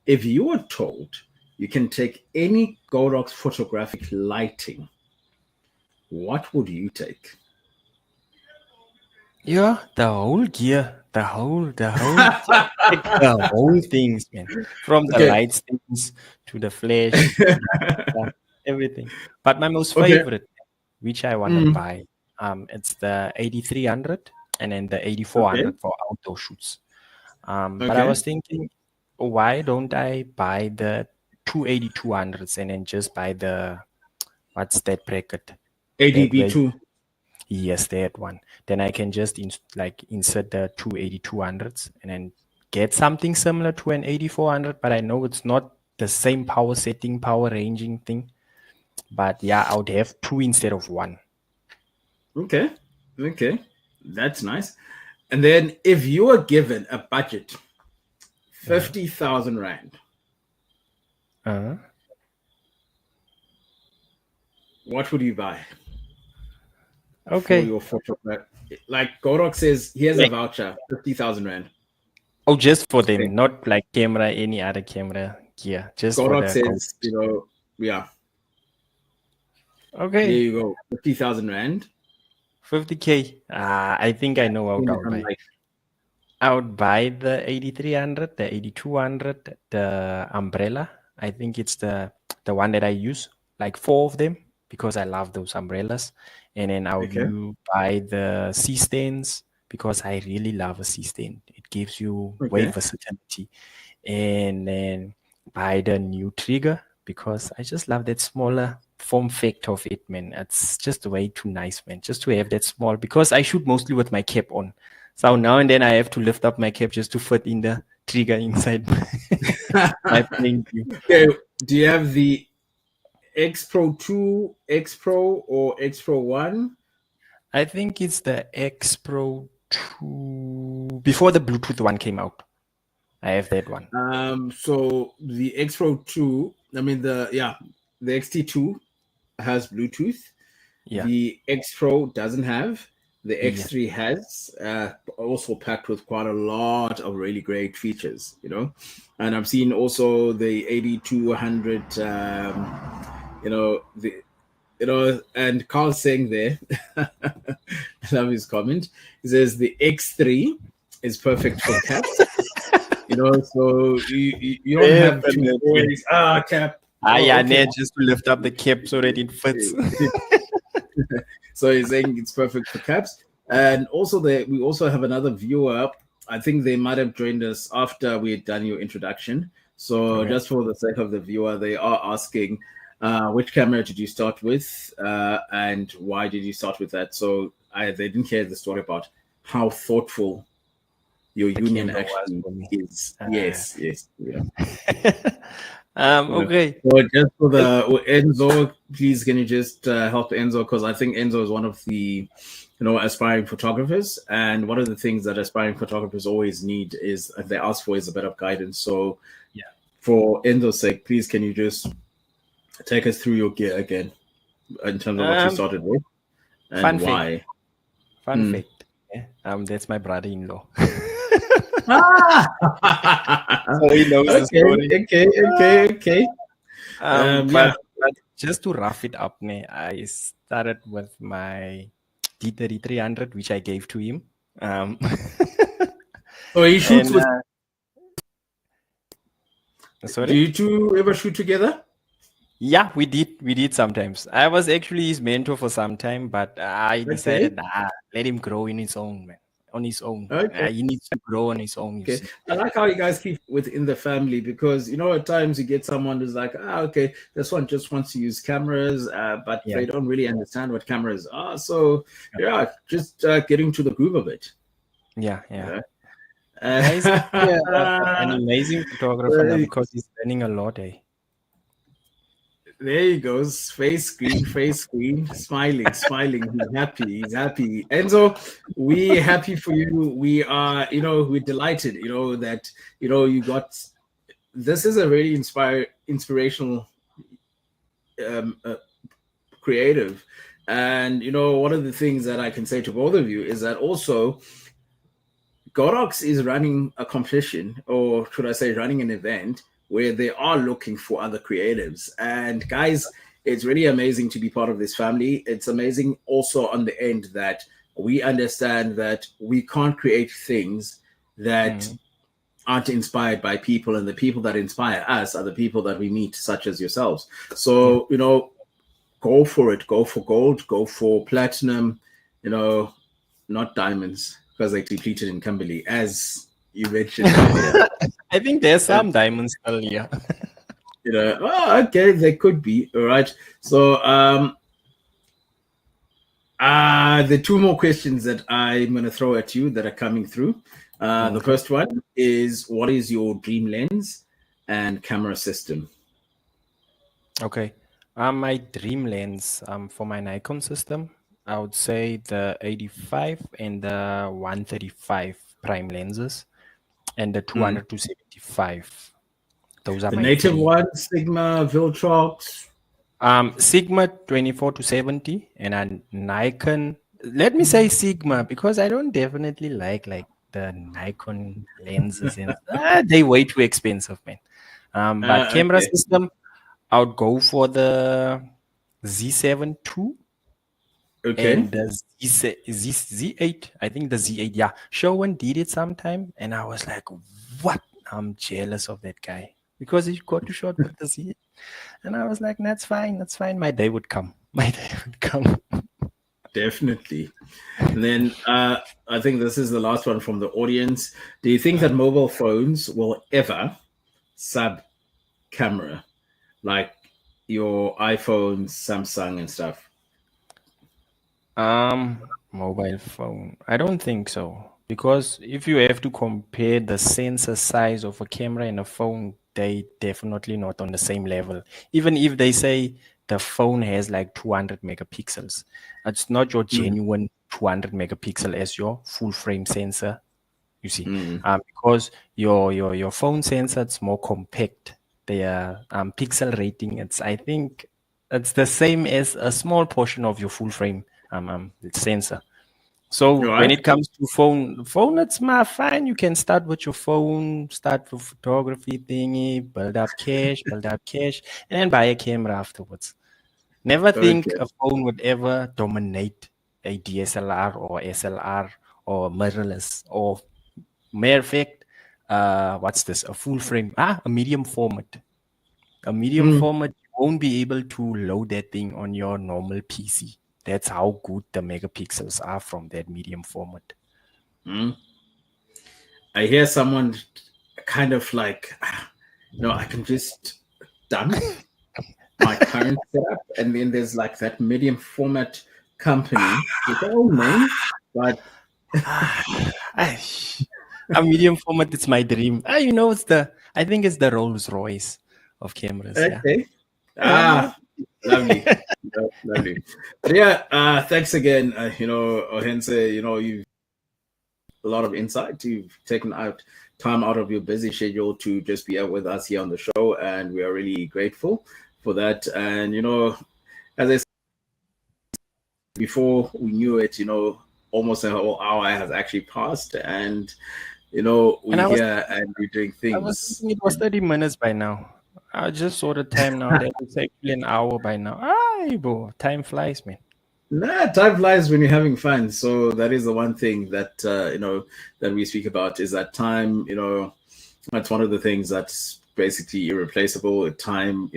if you were told you can take any GODOX photographic lighting, what would you take? Yeah, the whole gear, the whole things, man. From the Okay. light things to the flash to the everything. But my most Okay. favorite, which I want to Mm, buy, it's the 8300 and then the okay. 8400 for outdoor shoots. But I Okay. was thinking, why don't I buy the 28200s and then just buy the, what's that bracket? That way. ADB2. Yes, that one. Then I can just insert the 28200s and then get something similar to an 8400, but I know it's not the same power setting, power ranging thing. But yeah, I would have two instead of one. Okay. Okay. That's nice. And then if you were given a budget, Uh, 50,000 Rand, uh, what would you buy for okay. your photograph? Like GODOX says, here's a Like, voucher, 50,000 Rand. oh, just for Okay. them, not like camera, any other camera gear, just for GODOX the go. says, yeah, there Okay, you go, 50,000 Rand. 50K. I think I know what Things I'll I'm buy. like, I would buy the 8300, the 8200, the umbrella. I think it's the one that I use, like 4 of them, because I love those umbrellas. And then I would okay, buy the C stands because I really love a C stand. It gives you weight okay, versatility. And then buy the new trigger because I just love that smaller form factor of it, man. It's just way too nice, man. Just to have that small, because I shoot mostly with my cap on. So now and then I have to lift up my cap just to fit in the trigger inside my playing view. okay. Do you have the X Pro 2, X Pro, or X Pro 1? I think it's the X Pro 2 before the Bluetooth one came out. I have that one. So the X Pro 2, I mean, the XT2 has Bluetooth. Yeah. The X Pro doesn't have. The Yeah. X3 has, also packed with quite a lot of really great features. And I've seen also the 8200, and Carl saying there, I love his comment. He says the X3 is perfect for caps. So you don't have to Definitely. always cap. Oh, Yeah, okay. Ned, just to lift up the cap so that it fits. So he's saying it's perfect for caps. And also we also have another viewer. I think they might have joined us after we had done your introduction. So Okay. just for the sake of the viewer, they are asking, which camera did you start with, and why did you start with that? So they didn't hear the story about how thoughtful your The union camera was actually for me. is. Yes, yes, yeah. Okay. So just for the Enzo, please can you just help Enzo, because I think Enzo is one of the aspiring photographers, and one of the things that aspiring photographers always need is they ask for is a bit of guidance. So Yeah. for Enzo's sake, please can you just take us through your gear again in terms of what you started with Fun and fact. why? Fun fact. Yeah. That's my brother-in-law. Ah! So he knows the story. Okay. Yeah. But just to rough it up, I started with my D3300, which I gave to him. So he shoots And with. Do sorry? you two ever shoot together? Yeah, we did sometimes. I was actually his mentor for some time, but I Okay. decided, let him grow in his own, man, on his own. Okay. He needs to grow on his own, you Okay. see. I like how you guys keep within the family, because at times you get someone who's like, okay, this one just wants to use cameras, but Yeah. they don't really understand what cameras are. So yeah, just getting to the groove of it. Yeah. Yeah. He's actually an amazing photographer now because he's learning a lot, eh? There he goes. Face screen, smiling. He's happy. Enzo, we happy for you. We are, we're delighted, that, you got, this is a very inspirational creative. And, one of the things that I can say to both of you is that also GODOX is running a competition, or should I say running an event, where they are looking for other creatives. And guys, it's really amazing to be part of this family. It's amazing also on the end that we understand that we can't create things that aren't inspired by people, and the people that inspire us are the people that we meet, such as yourselves. So, go for it. Go for gold, go for platinum, not diamonds, because they depleted in Kimberley, as you mentioned earlier. I think there's some diamonds still here. Okay, they could be. All right. So the two more questions that I'm going to throw at you that are coming through. The first one is, what is your dream lens and camera system? Okay. My dream lens for my Nikon system, I would say the 85 and the 135 prime lenses, and the 200 to 75. Those are The my native three. one, Sigma, Viltrox. Sigma 24 to 70, and a Nikon. Let me say Sigma because I don't definitely like the Nikon lenses, and they way too expensive, man. But camera Okay. system, I would go for the Z7 II Okay. and the Z8. I think the Z8. Yeah, Showan did it sometime, and I was like, "What? I'm jealous of that guy because he got to shot with the Z." And I was like, "That's fine. That's fine. My day would come. My day would come." Definitely. And then I think this is the last one from the audience. Do you think that mobile phones will ever sub camera, like your iPhone, Samsung, and stuff? Mobile phone. I don't think so. Because if you have to compare the sensor size of a camera and a phone, they definitely not on the same level. Even if they say the phone has like 200 megapixels, it's not your genuine 200 megapixel as your full frame sensor. You see, because your phone sensor, it's more compact. Their pixel rating, I think it's the same as a small portion of your full frame sensor. So when Right? it comes to phone, it's fine. You can start with your phone, start with photography thingy, build up cash, and then buy a camera afterwards. Never think Okay. a phone would ever dominate a DSLR or SLR or mirrorless or matter of fact, what's this? A full frame, a medium format. A medium format, you won't be able to load that thing on your normal PC. That's how good the megapixels are from that medium format. I hear someone kind of like, I can just dump my current setup, and then there's like that medium format company with their own name, but A medium format, it's my dream. You know, I think it's the Rolls Royce of cameras. Yeah. Okay. Yeah. Lovely. Lovely. But yeah, thanks again. Ohense, you've a lot of insight. You've taken out time out of your busy schedule to just be out with us here on the show, and we are really grateful for that. And as I said before, we knew it. Almost a whole hour has actually passed, and And we're here and we're doing I was things. thinking it was 30 minutes by now. I just saw the time now that it's actually an hour by now. Ay, bro, time flies, man. Nah, time flies when you're having fun. So that is the one thing that that we speak about is that time. That's one of the things that's basically irreplaceable. Time,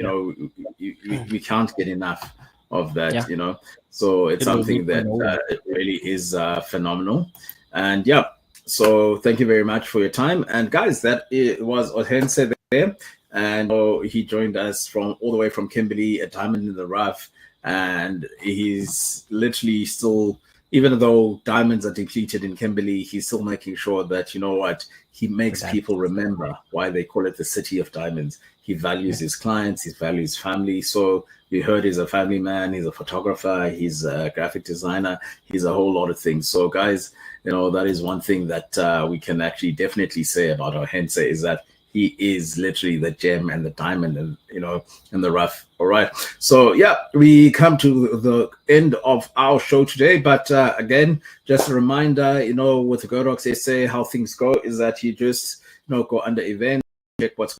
we can't get enough of that. Yeah. So it's It will be something that phenomenal. it really is phenomenal. And yeah, so thank you very much for your time. And guys, that it was Ohense there, and he joined us from all the way from Kimberley, a diamond in the rough. And he's literally still, even though diamonds are depleted in Kimberley, he's still making sure that he makes That- people remember why they call it the city of diamonds. He values his clients, he values family. So we heard he's a family man, he's a photographer, he's a graphic designer, he's a whole lot of things. So guys, that is one thing that we can actually definitely say about Ohense is that he is literally the gem and the diamond and in the rough. All right, so yeah, we come to the end of our show today, but again, just a reminder, with the GODOX SA, how things go is that you just go under events, check what's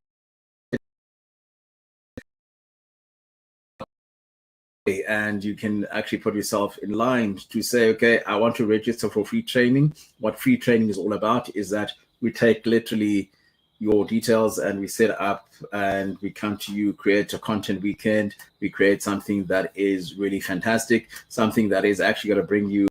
and you can actually put yourself in line to say, okay, I want to register for free training. What free training is all about is that we take literally your details and we set up and we come to you, create a content weekend. We create something that is really fantastic, something that is actually going to bring you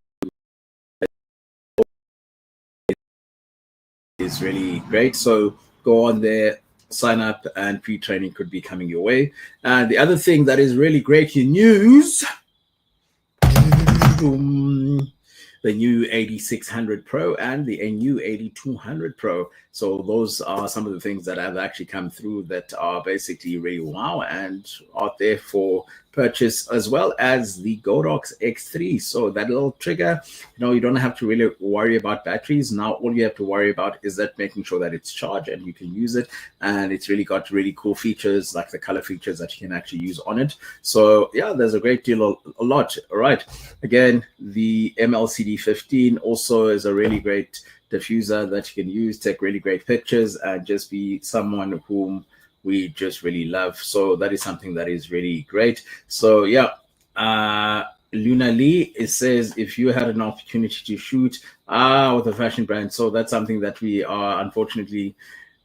is really great. So go on there, sign up, and pre-training could be coming your way. And the other thing that is really great news, the new 8600 Pro and the new 8200 Pro. So those are some of the things that have actually come through that are basically really wow and out there for purchase, as well as the GODOX X3. So that little trigger, you don't have to really worry about batteries. Now all you have to worry about is that making sure that it's charged and you can use it. And it's really got really cool features like the color features that you can actually use on it. So yeah, there's a great deal, a lot. All right. Again, the MLCD 15 also is a really great diffuser that you can use, take really great pictures, and just be someone whom we just really love. So that is something that is really great. So yeah, Luna Lee, it says if you had an opportunity to shoot with a fashion brand, so that's something that we are unfortunately,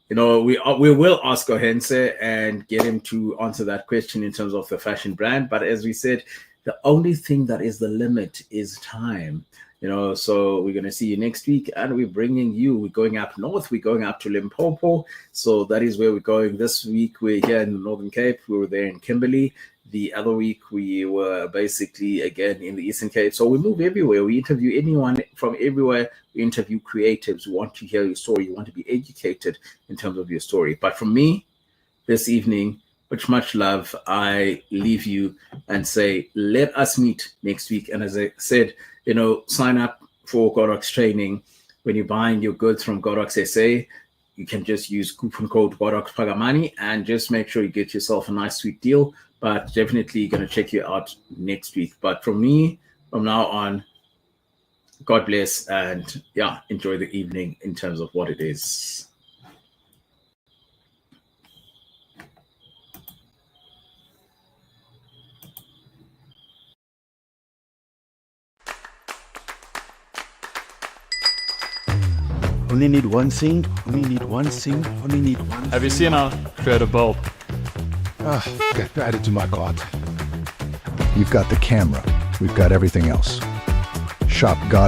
we will ask Ohense and get him to answer that question in terms of the fashion brand. But as we said, the only thing that is the limit is time. So we're going to see you next week, and we're going up north, we're going up to Limpopo. So that is where we're going this week. We're here in the Northern Cape. We were there in Kimberley. The other week we were basically again in the Eastern Cape. So we move everywhere. We interview anyone from everywhere. We interview creatives who want to hear your story. You want to be educated in terms of your story. But for me, this evening, with much love, I leave you and say, let us meet next week. And as I said, sign up for GODOX training. When you're buying your goods from GODOX SA, you can just use coupon code GODOX Pakamani and just make sure you get yourself a nice sweet deal. But definitely going to check you out next week. But from me, from now on, God bless, and yeah, enjoy the evening in terms of what it is. Only need one scene, only need one scene, only need one. Have you seen our credible? Okay, add it to my cart. You've got the camera. We've got everything else. Shop God